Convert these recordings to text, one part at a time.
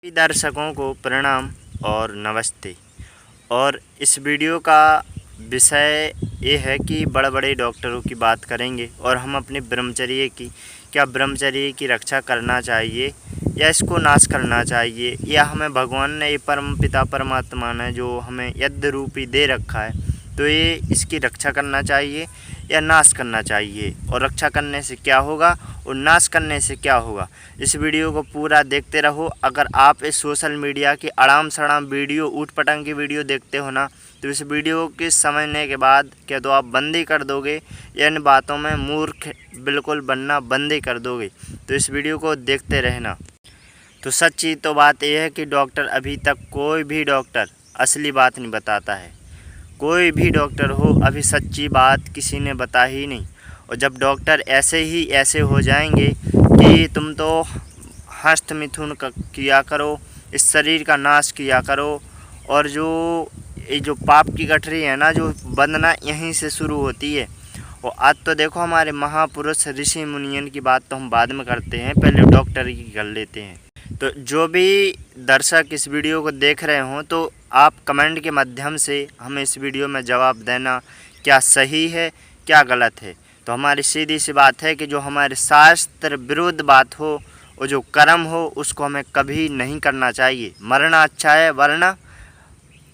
सभी दर्शकों को प्रणाम और नमस्ते। और इस वीडियो का विषय ये है कि बड़े बड़े डॉक्टरों की बात करेंगे और हम अपने ब्रह्मचर्य की क्या ब्रह्मचर्य की रक्षा करना चाहिए या इसको नाश करना चाहिए, या हमें भगवान ने ये परम पिता परमात्मा ने जो हमें यज्ञ रूपी दे रखा है तो ये इसकी रक्षा करना चाहिए या नाश करना चाहिए, और रक्षा करने से क्या होगा और नाश करने से क्या होगा। इस वीडियो को पूरा देखते रहो। अगर आप इस सोशल मीडिया की अड़ाम सड़ाम वीडियो ऊट पटांग की वीडियो देखते हो ना, तो इस वीडियो के समझने के बाद क्या तो आप बंद ही कर दोगे या इन बातों में मूर्ख बिल्कुल बनना बंद ही कर दोगे। तो इस वीडियो को देखते रहना। तो सच्ची तो बात यह है कि डॉक्टर अभी तक कोई भी डॉक्टर असली बात नहीं बताता है। कोई भी डॉक्टर हो अभी सच्ची बात किसी ने बता ही नहीं। और जब डॉक्टर ऐसे हो जाएंगे कि तुम तो हस्त मिथुन किया करो, इस शरीर का नाश किया करो, और जो पाप की गठरी है ना, जो बंधना यहीं से शुरू होती है। और आज तो देखो हमारे महापुरुष ऋषि मुनियन की बात तो हम बाद में करते हैं, पहले डॉक्टर की कर लेते हैं। तो जो भी दर्शक इस वीडियो को देख रहे हों तो आप कमेंट के माध्यम से हमें इस वीडियो में जवाब देना, क्या सही है क्या गलत है। तो हमारी सीधी सी बात है कि जो हमारे शास्त्र विरुद्ध बात हो और जो कर्म हो उसको हमें कभी नहीं करना चाहिए। मरना अच्छा है वरना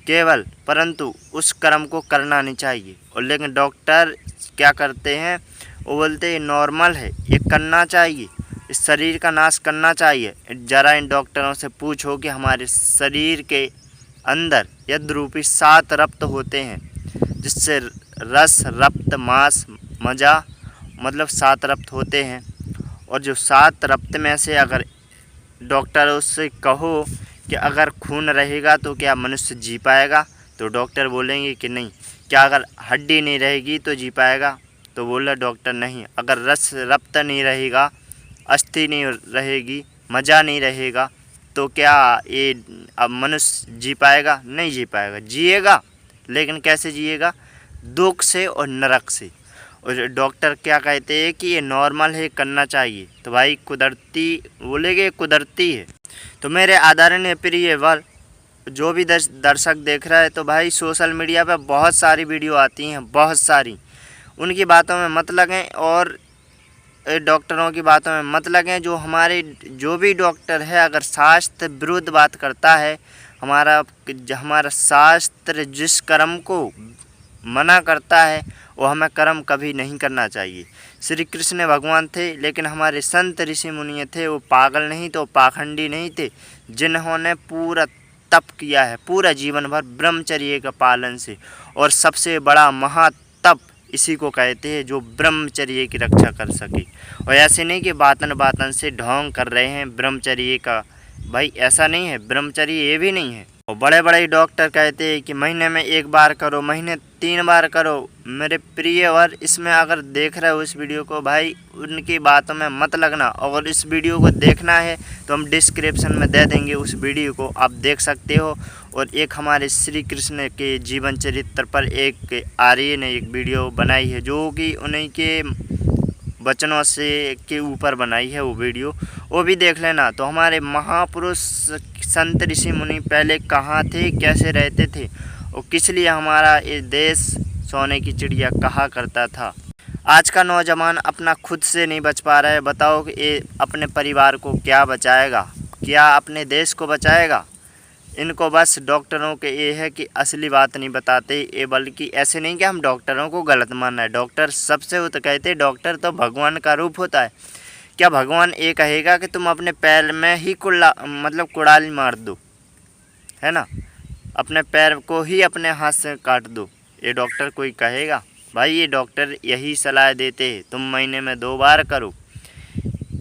केवल, परंतु उस कर्म को करना नहीं चाहिए। और लेकिन डॉक्टर क्या करते हैं, वो बोलते हैं नॉर्मल है, ये करना चाहिए, इस शरीर का नाश करना चाहिए। जरा इन डॉक्टरों से पूछो कि हमारे शरीर के अंदर यज्ञ रूपी 7 रक्त होते हैं, जिससे रस रक्त मांस मजा मतलब 7 रक्त होते हैं। और जो 7 रक्त में से अगर डॉक्टर उससे कहो कि अगर खून रहेगा तो क्या मनुष्य जी पाएगा, तो डॉक्टर बोलेंगे कि नहीं। क्या अगर हड्डी नहीं रहेगी तो जी पाएगा, तो बोला डॉक्टर नहीं। अगर रस रक्त नहीं रहेगा, अस्थि नहीं रहेगी, मजा नहीं रहेगा, तो क्या ये अब मनुष्य जी पाएगा? नहीं जी पाएगा। जिएगा, लेकिन कैसे जिएगा? दुख से और नरक से। और डॉक्टर क्या कहते हैं कि ये नॉर्मल है, करना चाहिए। तो भाई कुदरती बोलेगे, कुदरती है। तो मेरे आदरणीय प्रिय वर्ग, जो भी दर्शक देख रहा है, तो भाई सोशल मीडिया पे बहुत सारी वीडियो आती हैं, बहुत सारी। उनकी बातों में मत लगें और डॉक्टरों की बातों में मत लगें। जो भी डॉक्टर है अगर शास्त्र विरुद्ध बात करता है, हमारा शास्त्र जिस कर्म को मना करता है वो हमें कर्म कभी नहीं करना चाहिए। श्री कृष्ण भगवान थे, लेकिन हमारे संत ऋषि मुनि थे, वो पागल नहीं तो पाखंडी नहीं थे, जिन्होंने पूरा तप किया है पूरा जीवन भर ब्रह्मचर्य का पालन से। और सबसे बड़ा महातप इसी को कहते हैं जो ब्रह्मचर्य की रक्षा कर सके। और ऐसे नहीं कि बातन बातन से ढोंग कर रहे हैं ब्रह्मचर्य का, भाई ऐसा नहीं है। ब्रह्मचर्य ये भी नहीं है। और बड़े बड़े डॉक्टर कहते हैं कि महीने में 1 बार करो, महीने 3 बार करो। मेरे प्रिय वर्ग, इसमें अगर देख रहे हो इस वीडियो को, भाई उनकी बातों में मत लगना। और इस वीडियो को देखना है तो हम डिस्क्रिप्शन में दे देंगे, उस वीडियो को आप देख सकते हो। और एक हमारे श्री कृष्ण के जीवन चरित्र पर एक आर्य ने एक वीडियो बनाई है, जो कि उन्हीं के वचनों से के ऊपर बनाई है वो वीडियो, वो भी देख लेना। तो हमारे महापुरुष संत ऋषि मुनि पहले कहाँ थे, कैसे रहते थे, और किस लिए हमारा ये देश सोने की चिड़िया कहा करता था। आज का नौजवान अपना खुद से नहीं बच पा रहा है, बताओ कि ये अपने परिवार को क्या बचाएगा, क्या अपने देश को बचाएगा। इनको बस डॉक्टरों के ये है कि असली बात नहीं बताते ये, बल्कि ऐसे नहीं कि हम डॉक्टरों को गलत मानना है। डॉक्टर सबसे वो तो कहते हैं डॉक्टर तो भगवान का रूप होता है। क्या भगवान ये कहेगा कि तुम अपने पैर में ही कुड़ाली मार दो, है ना, अपने पैर को ही अपने हाथ से काट दो? ये डॉक्टर कोई कहेगा? भाई ये डॉक्टर यही सलाह देते हैं, तुम महीने में 2 बार करो,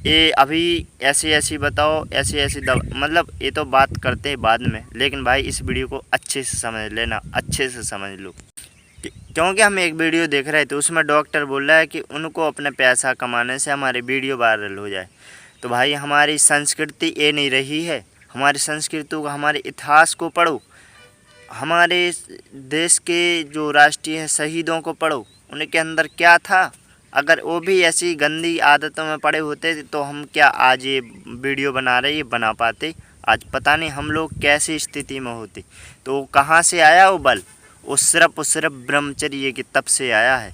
ये अभी ऐसी बताओ, ऐसी दवा, ये तो बात करते हैं बाद में। लेकिन भाई इस वीडियो को अच्छे से समझ लेना, अच्छे से समझ लो। क्योंकि हम एक वीडियो देख रहे थे, उसमें डॉक्टर बोल रहा है कि उनको अपने पैसा कमाने से हमारे वीडियो वायरल हो जाए। तो भाई हमारी संस्कृति ये नहीं रही है। हमारी संस्कृति को, हमारे इतिहास को पढ़ो, हमारे देश के जो राष्ट्रीय शहीदों को पढ़ो, उनके अंदर क्या था। अगर वो भी ऐसी गंदी आदतों में पड़े होते तो हम क्या आज ये वीडियो बना रहे, ये बना पाते? आज पता नहीं हम लोग कैसी स्थिति में होते। तो कहाँ से आया वो बल? वो सिर्फ ब्रह्मचर्य के तप से आया है।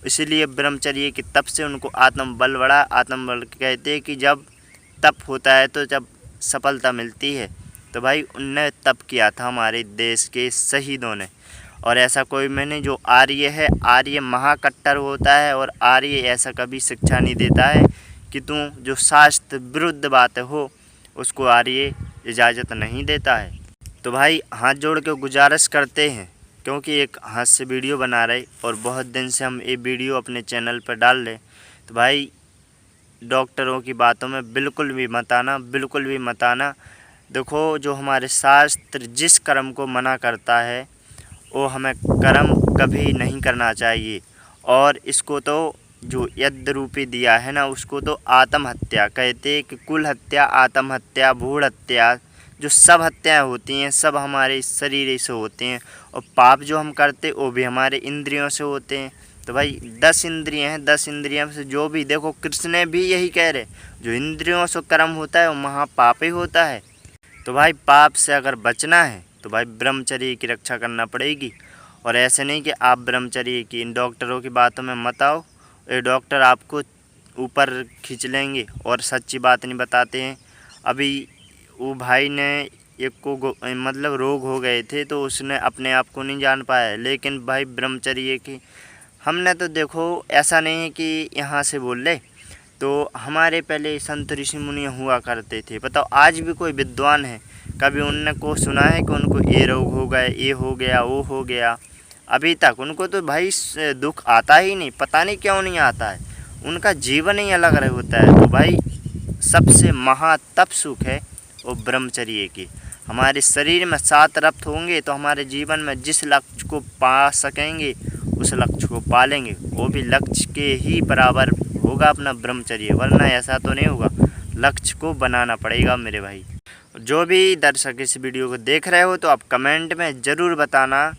इसलिए ब्रह्मचर्य के तप से उनको आत्मबल बढ़ा। आत्मबल कहते हैं कि जब तप होता है तो जब सफलता मिलती है। तो भाई उनने तप किया था हमारे देश के शहीदों ने। और ऐसा कोई मैंने जो आर्य है, आर्य महाकट्टर होता है और आर्य ऐसा कभी शिक्षा नहीं देता है कि तू जो शास्त्र विरुद्ध बात हो उसको आर्य इजाज़त नहीं देता है। तो भाई हाथ जोड़ के गुजारिश करते हैं, क्योंकि एक हाथ से वीडियो बना रहे और बहुत दिन से हम ये वीडियो अपने चैनल पर डाल रहे। तो भाई डॉक्टरों की बातों में बिल्कुल भी मत आना, बिल्कुल भी मत आना। देखो जो हमारे शास्त्र जिस कर्म को मना करता है वो हमें कर्म कभी नहीं करना चाहिए। और इसको तो जो यज्ञ रूपी दिया है ना, उसको तो आत्महत्या कहते हैं कि कुल हत्या, आत्महत्या, भ्रूण हत्या, जो सब हत्याएं होती हैं सब हमारे शरीर से होते हैं। और पाप जो हम करते वो भी हमारे इंद्रियों से होते हैं। तो भाई 10 इंद्रियां हैं, 10 इंद्रियों से जो भी देखो, कृष्ण भी यही कह रहे, जो इंद्रियों से कर्म होता है वो महापाप ही होता है। तो भाई पाप से अगर बचना है तो भाई ब्रह्मचर्य की रक्षा करना पड़ेगी। और ऐसे नहीं कि आप ब्रह्मचर्य की इन डॉक्टरों की बातों में मत आओ। ये डॉक्टर आपको ऊपर खींच लेंगे और सच्ची बात नहीं बताते हैं। अभी वो भाई ने एक को मतलब रोग हो गए थे तो उसने अपने आप को नहीं जान पाया। लेकिन भाई ब्रह्मचर्य की हमने तो देखो, ऐसा नहीं है कि यहाँ से बोल ले, तो हमारे पहले संत ऋषि मुनि हुआ करते थे। बताओ आज भी कोई विद्वान है कभी उनने को सुना है कि उनको ये रोग हो गए, ये हो गया, वो हो गया? अभी तक उनको तो भाई दुख आता ही नहीं, पता नहीं क्यों नहीं आता है। उनका जीवन ही अलग रह होता है। तो भाई सबसे महातप सुख है वो ब्रह्मचर्य की। हमारे शरीर में 7 रक्त होंगे तो हमारे जीवन में जिस लक्ष्य को पा सकेंगे उस लक्ष्य को पा लेंगे। वो भी लक्ष्य के ही बराबर होगा अपना ब्रह्मचर्य, वरना ऐसा तो नहीं होगा। लक्ष्य को बनाना पड़ेगा मेरे भाई। जो भी दर्शक इस वीडियो को देख रहे हो तो आप कमेंट में ज़रूर बताना,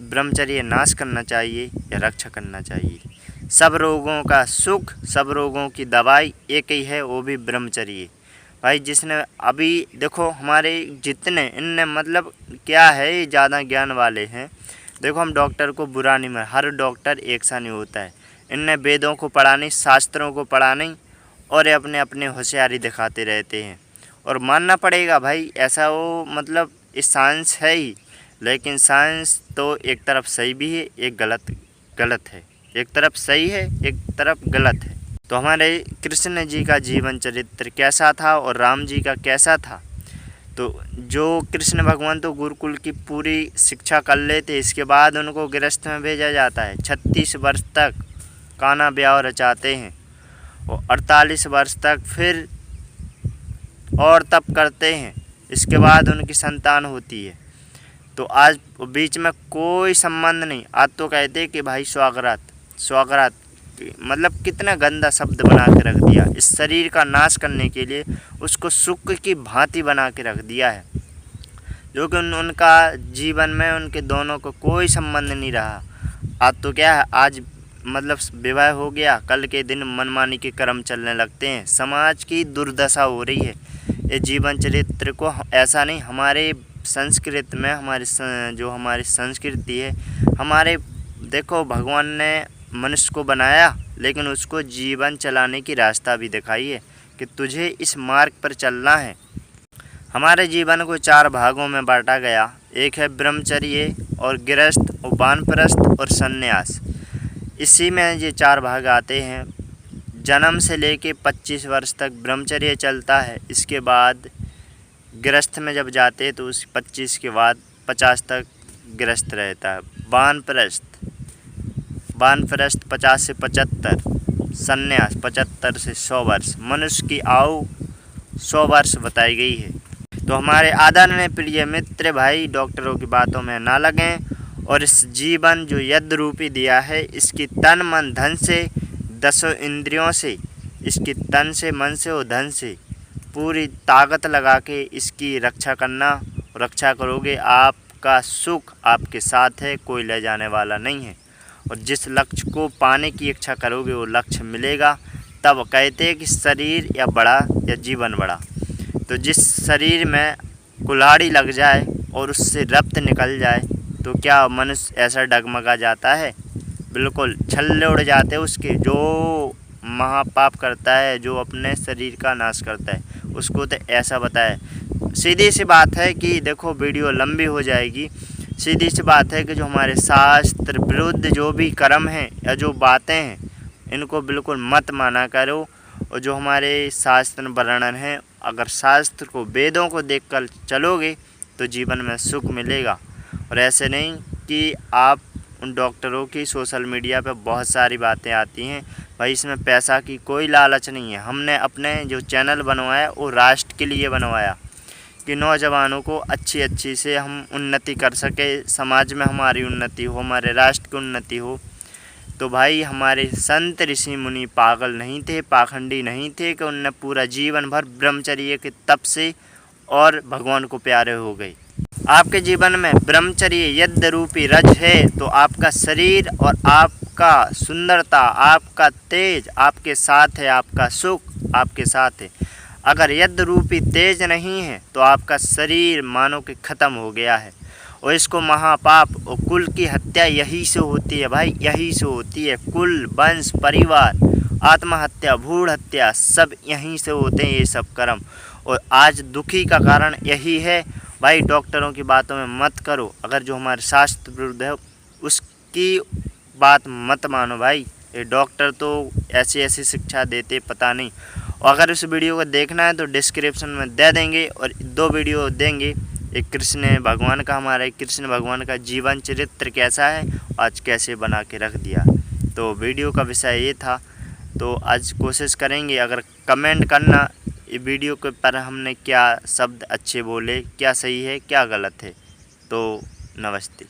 ब्रह्मचर्य नाश करना चाहिए या रक्षा करना चाहिए। सब रोगों का सुख, सब रोगों की दवाई एक ही है, वो भी ब्रह्मचर्य। भाई जिसने अभी देखो हमारे जितने इनने मतलब क्या है, ये ज़्यादा ज्ञान वाले हैं। देखो हम डॉक्टर को बुरा नहीं मार, हर डॉक्टर एक सा नहीं होता है। इनने वेदों को पढ़ा नहीं, शास्त्रों को पढ़ा नहीं और ये अपने अपने होशियारी दिखाते रहते हैं। और मानना पड़ेगा भाई, ऐसा वो मतलब इस साइंस है ही, लेकिन साइंस तो एक तरफ सही भी है, एक गलत है। एक तरफ सही है, एक तरफ गलत है। तो हमारे कृष्ण जी का जीवन चरित्र कैसा था और राम जी का कैसा था? तो जो कृष्ण भगवान तो गुरुकुल की पूरी शिक्षा कर लेते, इसके बाद उनको गृहस्थ में भेजा जाता है। 36 वर्ष तक काना ब्याह रचाते हैं और 48 वर्ष तक फिर और तप करते हैं। इसके बाद उनकी संतान होती है। तो आज बीच में कोई संबंध नहीं। आज तो कहते हैं कि भाई स्वागत मतलब कितना गंदा शब्द बना के रख दिया। इस शरीर का नाश करने के लिए उसको सुख की भांति बना के रख दिया है, जो कि उनका जीवन में उनके दोनों को कोई संबंध नहीं रहा। आज तो क्या है, आज मतलब विवाह हो गया, कल के दिन मनमानी के कर्म चलने लगते हैं। समाज की दुर्दशा हो रही है। ये जीवन चरित्र को ऐसा नहीं, हमारे संस्कृत में जो हमारी संस्कृति है, हमारे देखो भगवान ने मनुष्य को बनाया लेकिन उसको जीवन चलाने की रास्ता भी दिखाई है कि तुझे इस मार्ग पर चलना है। हमारे जीवन को 4 भागों में बांटा गया। एक है ब्रह्मचर्य और गृहस्थ और वानप्रस्थ और संन्यास। इसी में ये 4 भाग आते हैं। जन्म से लेके 25 वर्ष तक ब्रह्मचर्य चलता है। इसके बाद गृहस्थ में जब जाते हैं तो उस 25 के बाद 50 तक गृहस्थ रहता है। वानप्रस्थ 50 से 75, संन्यास 75 से 100 वर्ष। मनुष्य की आयु 100 वर्ष बताई गई है। तो हमारे आदरणीय प्रिय मित्र भाई डॉक्टरों की बातों में ना लगें और इस जीवन जो यज्ञ रूपी दिया है, इसकी तन मन धन से 10 इंद्रियों से, इसकी तन से, मन से और धन से पूरी ताकत लगा के इसकी रक्षा करना। रक्षा करोगे आपका सुख आपके साथ है, कोई ले जाने वाला नहीं है। और जिस लक्ष्य को पाने की इच्छा करोगे वो लक्ष्य मिलेगा। तब कहते हैं कि शरीर या बड़ा या जीवन बड़ा। तो जिस शरीर में कुल्हाड़ी लग जाए और उससे रक्त निकल जाए तो क्या मनुष्य ऐसा डगमगा जाता है? बिल्कुल छल्ले उड़ जाते उसके। जो महापाप करता है, जो अपने शरीर का नाश करता है, उसको तो ऐसा बताए। सीधी सी बात है कि देखो वीडियो लंबी हो जाएगी। सीधी सी बात है कि जो हमारे शास्त्र विरुद्ध जो भी कर्म हैं या जो बातें हैं, इनको बिल्कुल मत माना करो। और जो हमारे शास्त्र वर्णन हैं, अगर शास्त्र को, वेदों को देखकर चलोगे तो जीवन में सुख मिलेगा। और ऐसे नहीं कि आप उन डॉक्टरों की सोशल मीडिया पे बहुत सारी बातें आती हैं, भाई इसमें पैसा की कोई लालच नहीं है। हमने अपने जो चैनल बनवाया वो राष्ट्र के लिए बनवाया कि नौजवानों को अच्छी से हम उन्नति कर सके, समाज में हमारी उन्नति हो, हमारे राष्ट्र की उन्नति हो। तो भाई हमारे संत ऋषि मुनि पागल नहीं थे, पाखंडी नहीं थे कि उनने पूरा जीवन भर ब्रह्मचर्य के तप से और भगवान को प्यारे हो गए। आपके जीवन में ब्रह्मचर्य यज्ञ रूपी रज है तो आपका शरीर और आपका सुंदरता, आपका तेज आपके साथ है, आपका सुख आपके साथ है। अगर यज्ञ रूपी तेज नहीं है तो आपका शरीर मानो कि ख़त्म हो गया है। और इसको महापाप और कुल की हत्या यही से होती है भाई, यही से होती है। कुल, वंश, परिवार, आत्महत्या, भ्रूण हत्या सब यहीं से होते हैं ये सब कर्म। और आज दुखी का कारण यही है भाई। डॉक्टरों की बातों में मत करो, अगर जो हमारे शास्त्र विरुद्ध है उसकी बात मत मानो भाई। ये डॉक्टर तो ऐसी शिक्षा देते पता नहीं। और अगर इस वीडियो को देखना है तो डिस्क्रिप्शन में दे देंगे और 2 वीडियो देंगे। एक कृष्ण भगवान का, हमारे कृष्ण भगवान का जीवन चरित्र कैसा है, आज कैसे बना के रख दिया। तो वीडियो का विषय ये था। तो आज कोशिश करेंगे, अगर कमेंट करना ये वीडियो के पर हमने क्या शब्द अच्छे बोले, क्या सही है क्या गलत है। तो नमस्ते।